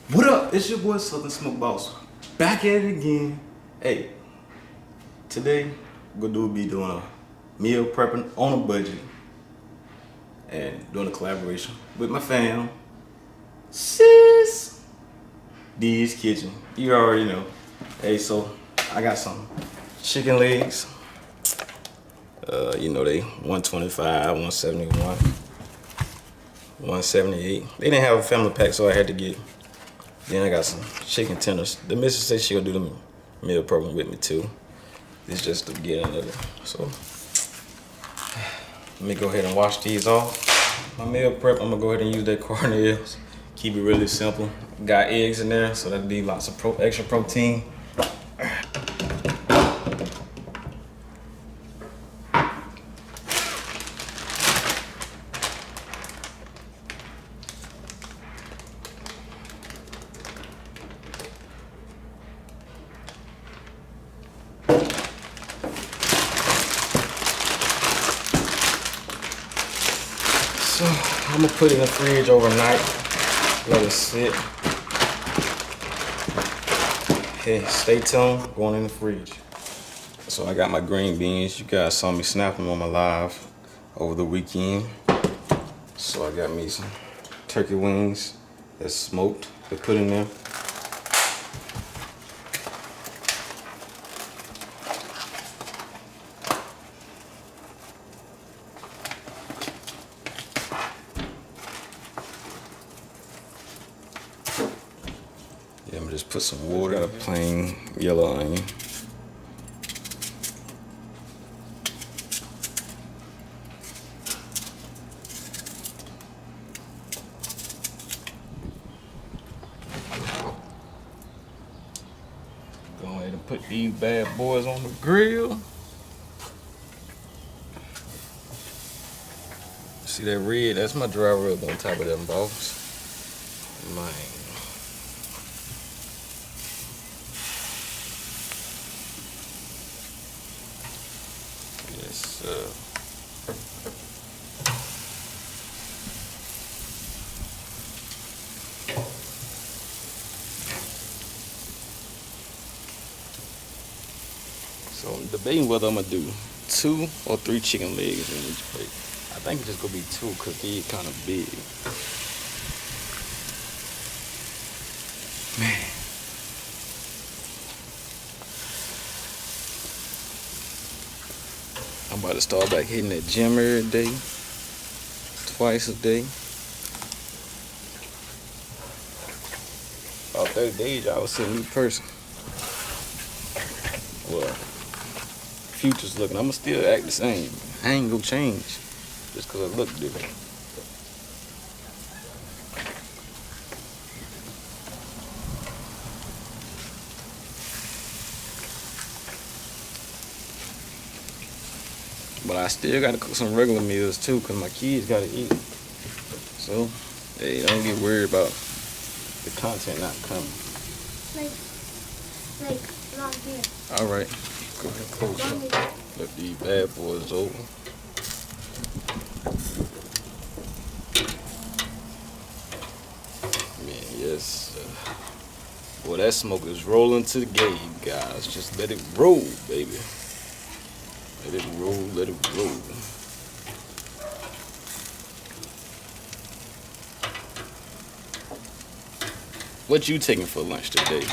What up? It's your boy Southern Smoke Boss. Back at it again. Hey, today we'll be doing a meal prepping on a budget and doing a collaboration with my fam, Sis D's Kitchen. You already know. Hey, so I got some chicken legs. They 125, 171, 178. They didn't have a family pack, so I had to get. Then I got some chicken tenders. The missus said she gonna do the meal program with me too. It's just the beginning of it. So let me go ahead and wash these off. My meal prep, I'm gonna go ahead and use that Cornel's. Keep it really simple. Got eggs in there, so that'll be lots of extra protein. So I'm gonna put it in the fridge overnight, let it sit. Hey, stay tuned, going in the fridge. So I got my green beans. You guys saw me snap them on my live over the weekend. So I got me some turkey wings that's smoked to put in there. Yeah, I'm gonna just put some water. Got a plain yellow onion. Go ahead and put these bad boys on the grill. See that red? That's my dry rub on top of them balls. Man. Yes, So I'm debating whether I'm gonna do 2 or 3 chicken legs in each plate. I think it's just gonna be 2 because they're kind of big. Man. I'm about to start back hitting that gym every day, twice a day. About 30 days, I was seeing a new person. Well, future's looking. I'ma still act the same. I ain't gonna change just cause I look different. But I still gotta cook some regular meals too, cause my kids gotta eat. So, hey, don't get worried about the content not coming. Like, not here. All right, go ahead, close up. Let these bad boys over. Man, yes. Boy, that smoke is rolling to the gate, guys. Just let it roll, baby. Let it roll, let it roll. What you taking for lunch today?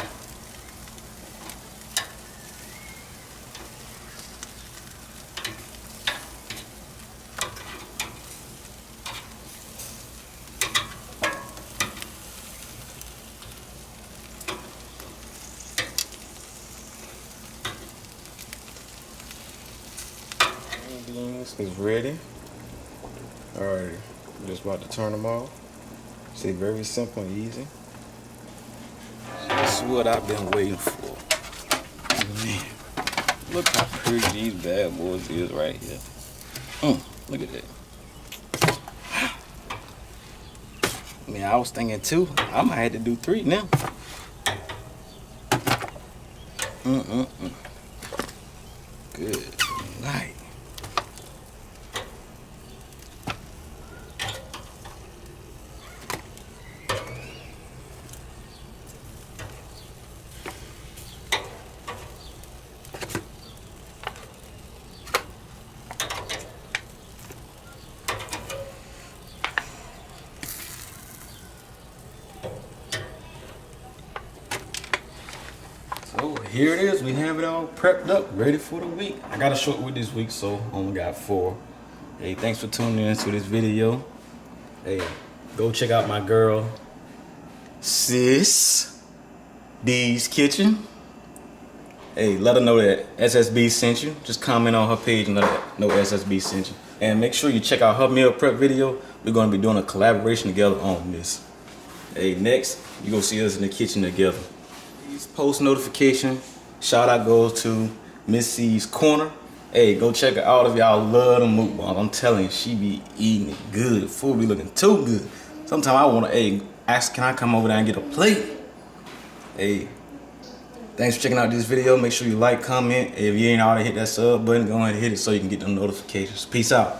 Beans is ready. Alright, just about to turn them off. See, very simple and easy. This is what I've been waiting for. Man, look how pretty these bad boys is right here. Look at that. Man, I was thinking 2. I might have to do 3 now. Good night. here it is. We have it all prepped up, ready for the week. I got a short week this week, so only got 4. Hey, thanks for tuning into this video. Hey, go check out my girl, Sis D's Kitchen. Hey, let her know that SSB sent you. Just comment on her page and let her know SSB sent you. And make sure you check out her meal prep video. We're going to be doing a collaboration together on this. Hey, next, you're going to see us in the kitchen together. Please post notification. Shout out goes to Miss C's Corner. Hey, go check her out if y'all love the mukbang. I'm telling you, she be eating it good. Food be looking too good. Sometimes I want to, hey, ask, can I come over there and get a plate? Hey, thanks for checking out this video. Make sure you like, comment. If you ain't already hit that sub button, go ahead and hit it so you can get the notifications. Peace out.